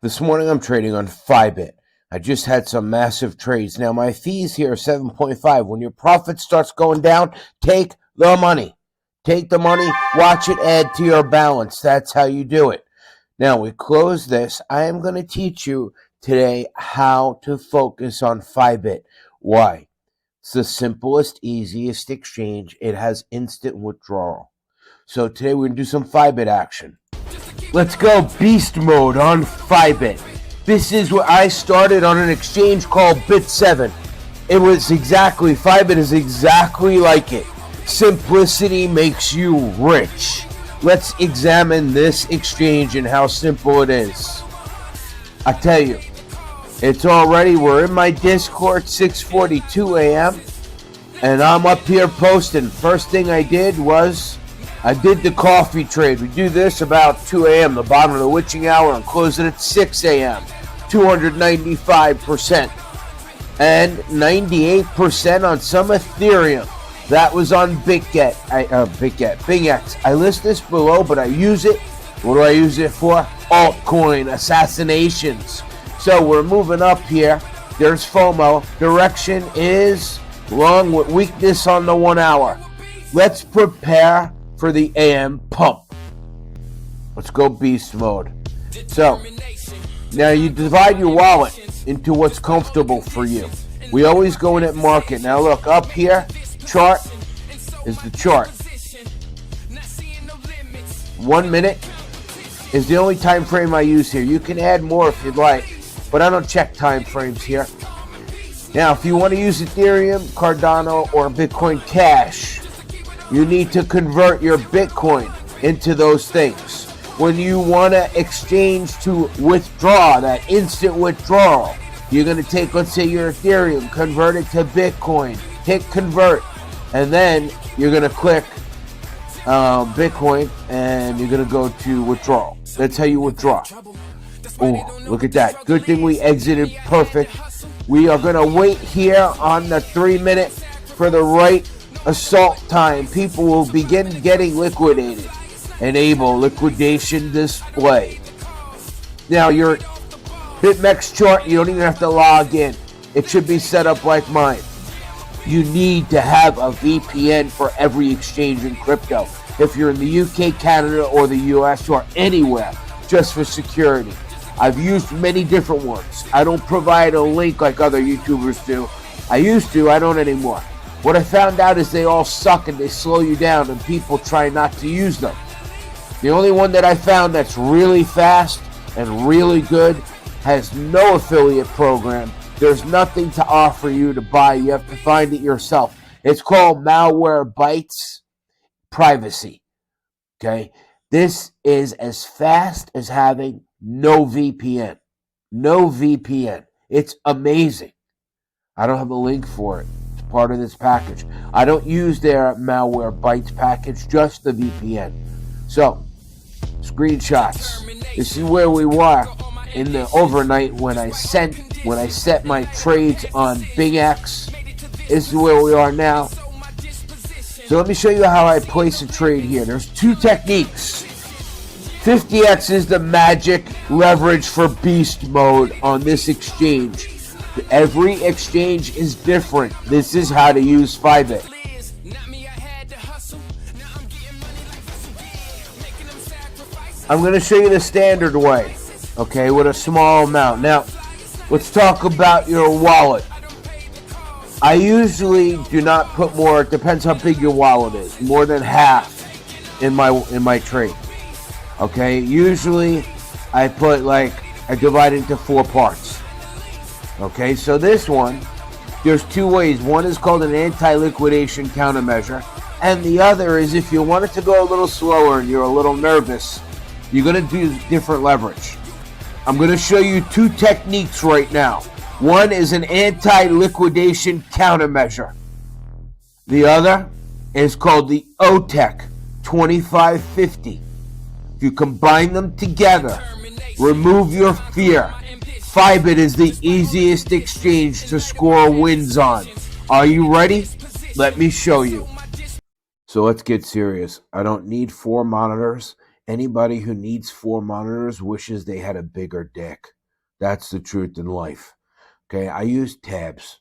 This morning I'm trading on FYBIT. I just had some massive trades. Now my fees here are 7.5. When your profit starts going down, take the money. Take the money, watch it add to your balance. That's how you do it. Now we close this. I am going to teach you today how to focus on FYBIT. Why? It's the simplest, easiest exchange. It has instant withdrawal. So today we're going to do some FYBIT action. Let's go beast mode on FYBIT. This is where I started on an exchange called Bit7. It was exactly, FYBIT is exactly like it. Simplicity makes you rich. Let's examine this exchange and how simple it is. I tell you, we're in my Discord, 6:42 a.m. and I'm up here posting. First thing I did was I did the coffee trade. We do this about 2 a.m., the bottom of the witching hour, and close it at 6 a.m. 295% and 98% on some Ethereum. That was on BingX. I list this below, but I use it. What do I use it for? Altcoin assassinations. So we're moving up here. There's FOMO. Direction is long with weakness on the 1 hour. Let's prepare for the AM pump. Let's go beast mode. So now you divide your wallet into what's comfortable for you. We always go in at market. Now look up here, chart is the chart. 1 minute is the only time frame I use here. You can add more if you'd like, but I don't check time frames here. Now if you want to use Ethereum, Cardano, or Bitcoin Cash, you need to convert your Bitcoin into those things. When you want to exchange to withdraw, that instant withdrawal, you're going to take, let's say, your Ethereum, convert it to Bitcoin, hit convert, and then you're going to click Bitcoin, and you're going to go to withdrawal. That's how you withdraw. Oh, look at that. Good thing we exited perfect. We are going to wait here on the 3 minute for the right assault time. People will begin getting liquidated. Enable liquidation display. Now your BitMEX chart, you don't even have to log in. It should be set up like mine. You need to have a VPN for every exchange in crypto. If you're in the UK, Canada, or the US, or anywhere, just for security. I've used many different ones. I don't provide a link like other YouTubers do. I used to, I don't anymore. What I found out is they all suck and they slow you down and people try not to use them. The only one that I found that's really fast and really good has no affiliate program. There's nothing to offer you to buy. You have to find it yourself. It's called FYBIT Privacy. Okay? This is as fast as having no VPN. No VPN. It's amazing. I don't have a link for it. Part of this package. I don't use their FYBIT package, just the VPN. So, screenshots. This is where we were in the overnight when I set my trades on BingX. This is where we are now. So let me show you how I place a trade here. There's two techniques. 50x is the magic leverage for beast mode on this exchange. Every exchange is different. This is how to use FYBIT. I'm going to show you the standard way, okay, with a small amount. Now, let's talk about your wallet. I usually do not put more, it depends how big your wallet is, more than half in my trade. Okay, usually I divide it into 4 parts. Okay, so this one, there's 2 ways. One is called an anti-liquidation countermeasure, and the other is if you want it to go a little slower and you're a little nervous, you're going to do different leverage. I'm going to show you 2 techniques right now. One is an anti-liquidation countermeasure. The other is called the OTEC 2550. If you combine them together, remove your fear. FYBIT is the easiest exchange to score wins on. Are you ready? Let me show you. So let's get serious. I don't need 4 monitors. Anybody who needs 4 monitors wishes they had a bigger dick. That's the truth in life. Okay, I use tabs.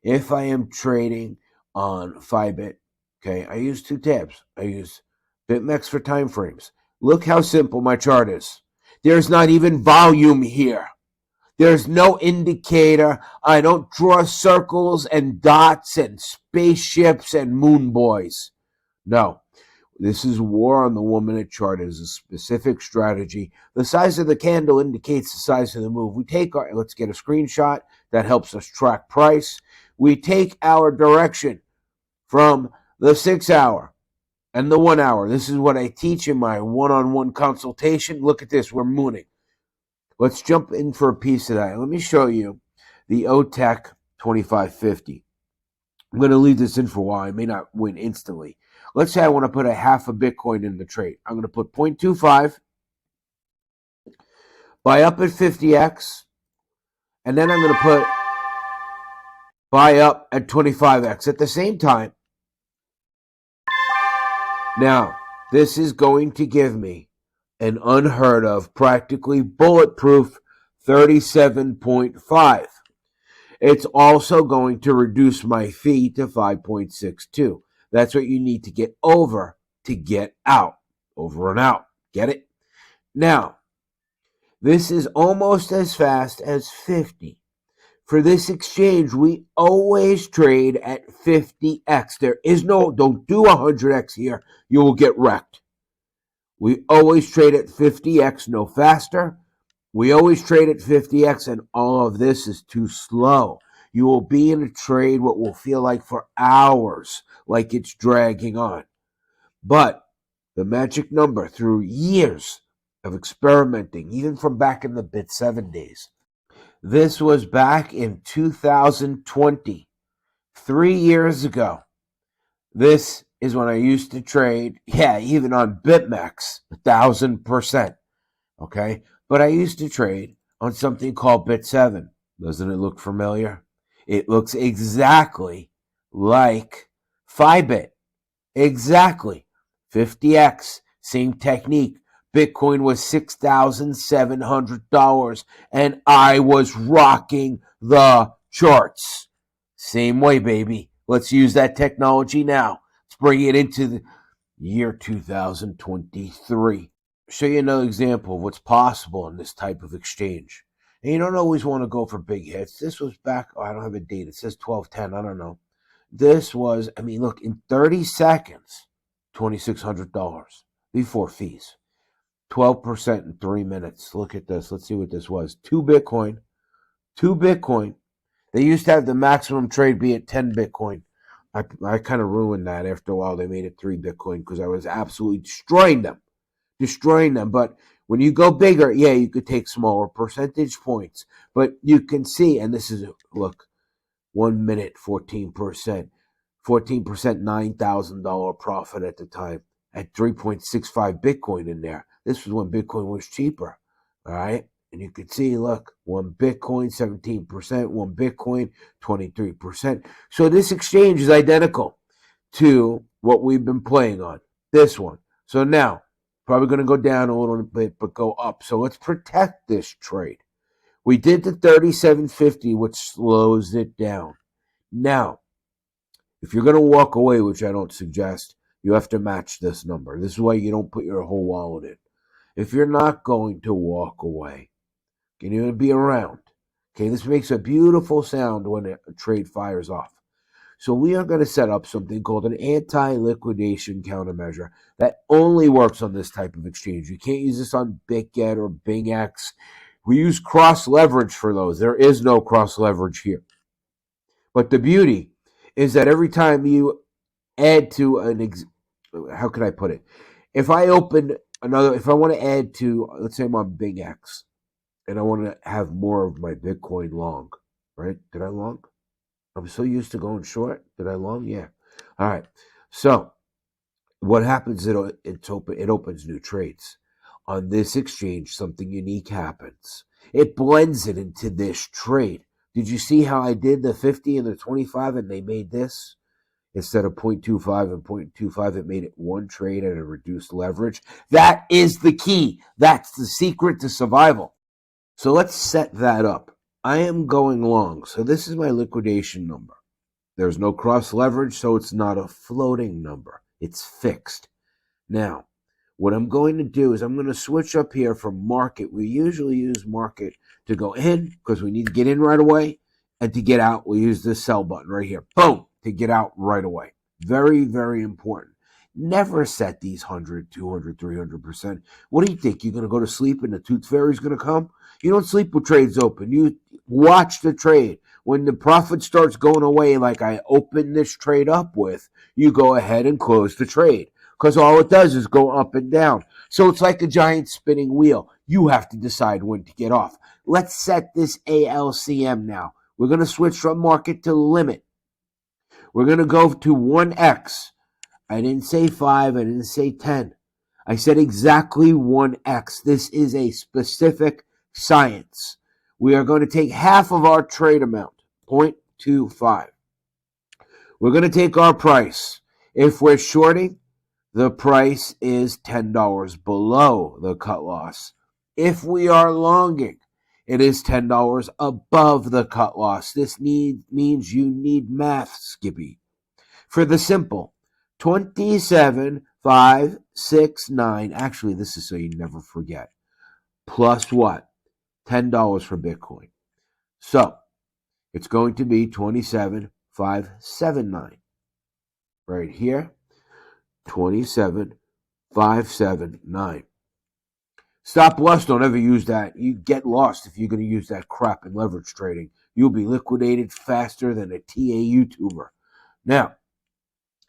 If I am trading on FYBIT, okay, I use 2 tabs. I use BitMEX for time frames. Look how simple my chart is. There's not even volume here. There's no indicator. I don't draw circles and dots and spaceships and moon boys. No. This is war on the 1-minute chart. It is a specific strategy. The size of the candle indicates the size of the move. Let's get a screenshot that helps us track price. We take our direction from the 6 hour and the 1 hour. This is what I teach in my one-on-one consultation. Look at this. We're mooning. Let's jump in for a piece of that. Let me show you the OTEC 2550. I'm going to leave this in for a while. I may not win instantly. Let's say I want to put a half a Bitcoin in the trade. I'm going to put 0.25, buy up at 50x, and then I'm going to put buy up at 25x at the same time. Now, this is going to give me an unheard of, practically bulletproof 37.5. It's also going to reduce my fee to 5.62. That's what you need to get over to get out. Over and out. Get it? Now, this is almost as fast as 50. For this exchange, we always trade at 50x. There is no, don't do 100x here. You will get wrecked. We always trade at 50x, no faster. We always trade at 50x, and all of this is too slow. You will be in a trade what will feel like for hours, like it's dragging on. But the magic number, through years of experimenting, even from back in the Bit 7 days, this was back in 2020, 3 years ago. This is when I used to trade, even on BitMEX, 1,000%, okay? But I used to trade on something called Bit 7. Doesn't it look familiar? It looks exactly like FYBIT. Exactly. 50x, same technique. Bitcoin was $6,700, and I was rocking the charts. Same way, baby. Let's use that technology now. Let's bring it into the year 2023. Show you another example of what's possible in this type of exchange. And you don't always want to go for big hits. This was back, I don't have a date. It says 12/10. I don't know. This was, look, in 30 seconds, $2,600 before fees. 12% in 3 minutes. Look at this. Let's see what this was. 2 Bitcoin. They used to have the maximum trade be at 10 Bitcoin. I kind of ruined that after a while. They made it 3 Bitcoin because I was absolutely destroying them. But when you go bigger, you could take smaller percentage points. But you can see, and this is, look, 1 minute, 14%. 14%, $9,000 profit at the time at 3.65 Bitcoin in there. This was when Bitcoin was cheaper, all right? And you can see, look, 1 Bitcoin, 17%, 1 Bitcoin, 23%. So this exchange is identical to what we've been playing on, this one. So now, probably going to go down a little bit, but go up. So let's protect this trade. We did the 37.50, which slows it down. Now, if you're going to walk away, which I don't suggest, you have to match this number. This is why you don't put your whole wallet in. If you're not going to walk away, you're going to be around. Okay, this makes a beautiful sound when a trade fires off. So we are going to set up something called an anti-liquidation countermeasure that only works on this type of exchange. You can't use this on BitGet or BingX. We use cross-leverage for those. There is no cross-leverage here. But the beauty is that every time you add to how can I put it? If I want to add to, let's say I'm on BingX, and I want to have more of my Bitcoin long, right? Did I long? I'm so used to going short. Did I long? Yeah. All right. So what happens? It opens new trades. On this exchange, something unique happens. It blends it into this trade. Did you see how I did the 50 and the 25 and they made this? instead of 0.25 and 0.25. It made it one trade at a reduced leverage. That is the key. That's the secret to survival. So let's set that up. I am going long. So this is my liquidation number. There's no cross leverage, so it's not a floating number. It's fixed. Now, what I'm going to do is I'm going to switch up here from market. We usually use market to go in because we need to get in right away. And to get out, we use this sell button right here. Boom, to get out right away. Very, very important. Never set these 100, 200, 300%. What do you think? You're going to go to sleep and the tooth fairy's going to come? You don't sleep with trades open. You watch the trade. When the profit starts going away, like I opened this trade up with, you go ahead and close the trade. Because all it does is go up and down. So it's like a giant spinning wheel. You have to decide when to get off. Let's set this ALCM now. We're going to switch from market to limit. We're going to go to 1x. I didn't say 5. I didn't say 10. I said exactly 1x. This is a specific science. We are going to take half of our trade amount, 0.25. We're going to take our price. If we're shorting, the price is $10 below the cut loss. If we are longing, it is $10 above the cut loss. This means you need math, Skippy. For the simple, 27,569. Actually, this is so you never forget. Plus what? $10 for Bitcoin. So, it's going to be 27,579. Right here. 27,579. Stop loss. Don't ever use that. You get lost if you're going to use that crap in leverage trading. You'll be liquidated faster than a TA YouTuber. Now,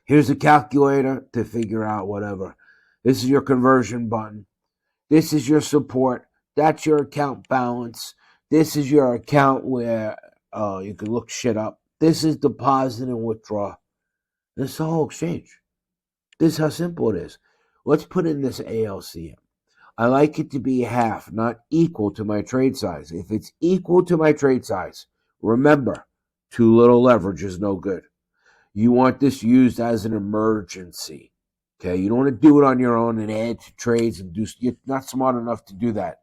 here's a calculator to figure out whatever. This is your conversion button. This is your support. That's your account balance. This is your account where you can look shit up. This is deposit and withdraw. This is the whole exchange. This is how simple it is. Let's put in this ALCM. I like it to be half, not equal to my trade size. If it's equal to my trade size, remember, too little leverage is no good. You want this used as an emergency. Okay, you don't want to do it on your own and add to trades and do. You're not smart enough to do that.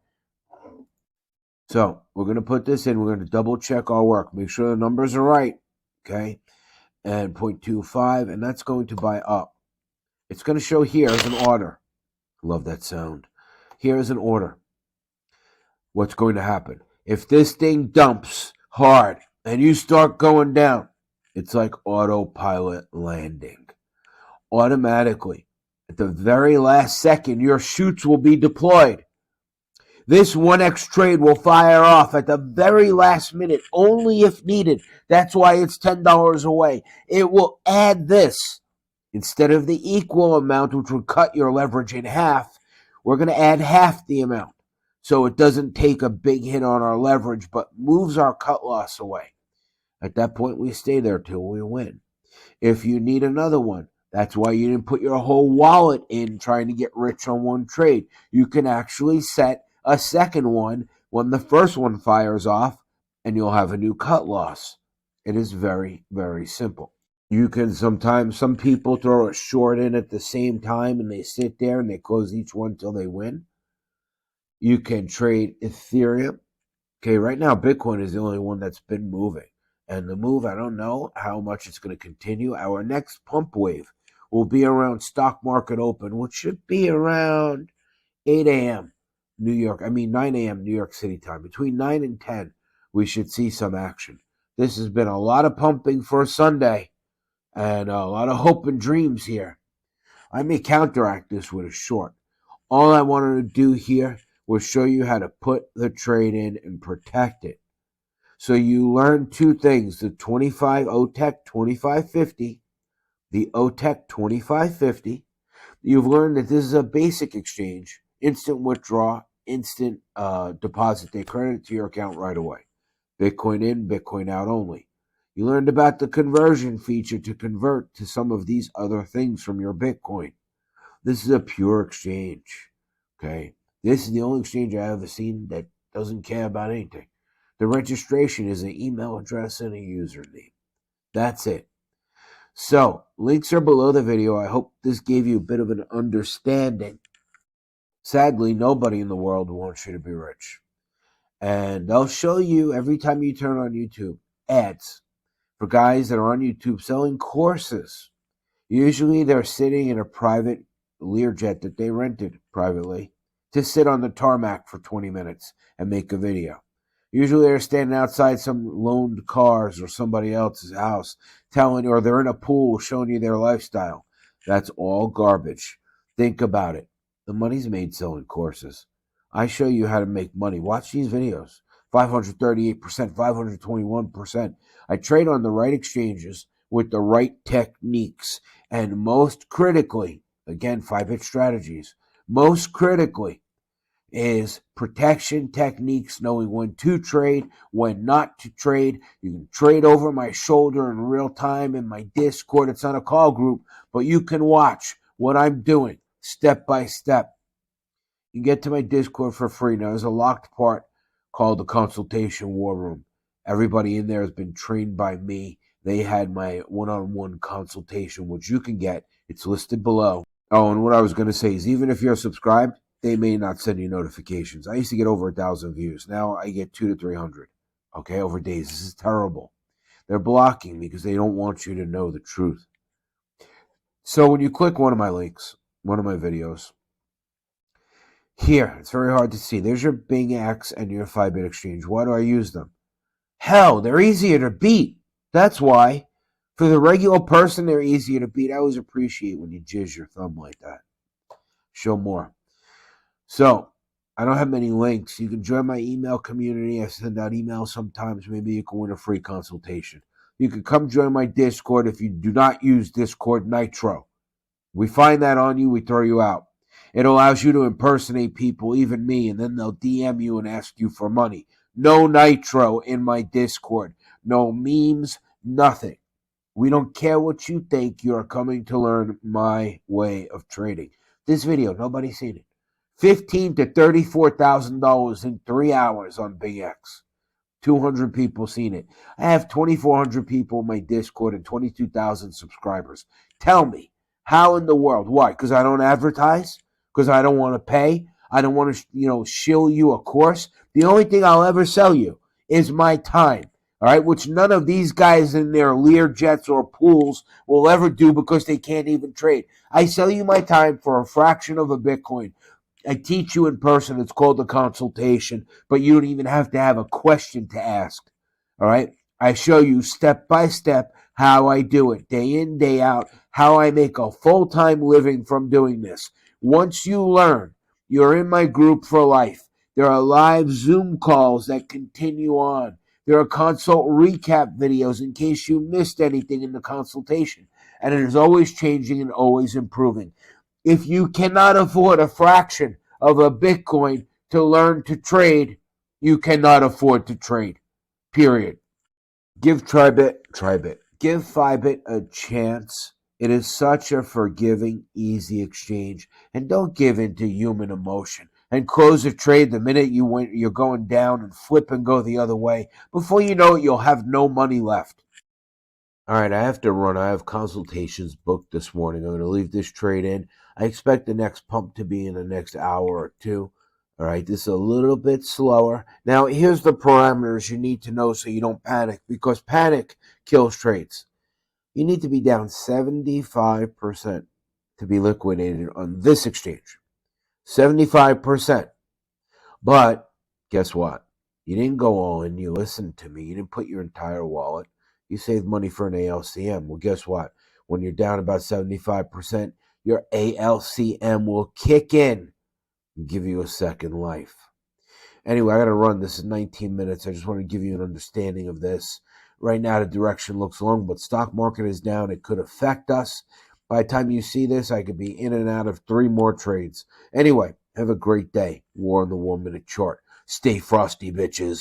So we're going to put this in. We're going to double check our work. Make sure the numbers are right. Okay, and 0.25, and that's going to buy up. It's going to show here as an order. Love that sound. Here is an order. What's going to happen? If this thing dumps hard and you start going down, it's like autopilot landing. Automatically, at the very last second, your chutes will be deployed. This 1x trade will fire off at the very last minute, only if needed. That's why it's $10 away. It will add this. Instead of the equal amount, which would cut your leverage in half, we're going to add half the amount. So it doesn't take a big hit on our leverage, but moves our cut loss away. At that point, we stay there till we win. If you need another one, that's why you didn't put your whole wallet in trying to get rich on one trade. You can actually set a second one when the first one fires off, and you'll have a new cut loss. It is very, very simple. You can sometimes, some people throw a short in at the same time and they sit there and they close each one till they win. You can trade Ethereum. Okay, right now Bitcoin is the only one that's been moving. And the move, I don't know how much it's going to continue. Our next pump wave will be around stock market open, which should be around 8 a.m. 9 a.m. New York City time. Between 9 and 10, we should see some action. This has been a lot of pumping for a Sunday. And a lot of hope and dreams here. I may counteract this with a short. All I wanted to do here was show you how to put the trade in and protect it. So you learn two things, the OTEC 2550, the OTEC 2550. You've learned that this is a basic exchange, instant withdrawal, instant deposit. They credit it to your account right away. Bitcoin in, Bitcoin out only. You learned about the conversion feature to convert to some of these other things from your Bitcoin. This is a pure exchange, okay? This is the only exchange I've ever seen that doesn't care about anything. The registration is an email address and a username. That's it. So, links are below the video. I hope this gave you a bit of an understanding. Sadly, nobody in the world wants you to be rich. And they'll show you every time you turn on YouTube ads for guys that are on YouTube selling courses. Usually they're sitting in a private Learjet that they rented privately to sit on the tarmac for 20 minutes and make a video. Usually they're standing outside some loaned cars or somebody else's house or they're in a pool showing you their lifestyle. That's all garbage. Think about it. The money's made selling courses. I show you how to make money. Watch these videos. 538%, 521%. I trade on the right exchanges with the right techniques. And most critically, again, FYBIT strategies, most critically is protection techniques, knowing when to trade, when not to trade. You can trade over my shoulder in real time in my Discord. It's not a call group, but you can watch what I'm doing step by step. You get to my Discord for free. Now, there's a locked part called the Consultation War Room. Everybody in there has been trained by me. They had my one-on-one consultation, which you can get. It's listed below. Oh, and what I was going to say is even if you're subscribed, they may not send you notifications. I used to get over 1,000 views. Now I get 200 to 300, okay, over days. This is terrible. They're blocking me because they don't want you to know the truth. So when you click one of my links, one of my videos, here, it's very hard to see. There's your Bing X and your FYBIT exchange. Why do I use them? Hell, they're easier to beat. That's why. For the regular person, they're easier to beat. I always appreciate when you jizz your thumb like that. Show more. So, I don't have many links. You can join my email community. I send out emails sometimes. Maybe you can win a free consultation. You can come join my Discord if you do not use Discord Nitro. We find that on you, we throw you out. It allows you to impersonate people, even me, and then they'll DM you and ask you for money. No Nitro in my Discord. No memes, nothing. We don't care what you think. You're coming to learn my way of trading. This video, nobody's seen it. $15,000 to $34,000 in 3 hours on Big X. 200 people seen it. I have 2,400 people in my Discord and 22,000 subscribers. Tell me, how in the world? Why? Because I don't advertise? Because I don't want to pay? I don't want to, shill you a course? The only thing I'll ever sell you is my time. All right, which none of these guys in their Learjets or pools will ever do because they can't even trade. I sell you my time for a fraction of a Bitcoin. I teach you in person. It's called a consultation, but you don't even have to have a question to ask. All right, I show you step by step how I do it, day in, day out, how I make a full-time living from doing this. Once you learn, you're in my group for life. There are live Zoom calls that continue on. There are consult recap videos in case you missed anything in the consultation. And it is always changing and always improving. If you cannot afford a fraction of a Bitcoin to learn to trade, you cannot afford to trade. Period. Give FYBIT. Give FYBIT a chance. It is such a forgiving, easy exchange. And don't give in to human emotion and close a trade the minute you're going down and flip and go the other way. Before you know it, you'll have no money left. All right, I have to run. I have consultations booked this morning. I'm going to leave this trade in. I expect the next pump to be in the next hour or two. All right, this is a little bit slower. Now, here's the parameters you need to know so you don't panic, because panic kills trades. You need to be down 75% to be liquidated on this exchange. 75%. But guess what? You didn't go all in. You listened to me. You didn't put your entire wallet. You saved money for an ALCM. Well, guess what? When you're down about 75%, your ALCM will kick in and give you a second life. Anyway, I got to run. This is 19 minutes. I just want to give you an understanding of this. Right now, the direction looks long, but stock market is down. It could affect us. By the time you see this, I could be in and out of 3 more trades. Anyway, have a great day. War on the 1 minute chart. Stay frosty, bitches.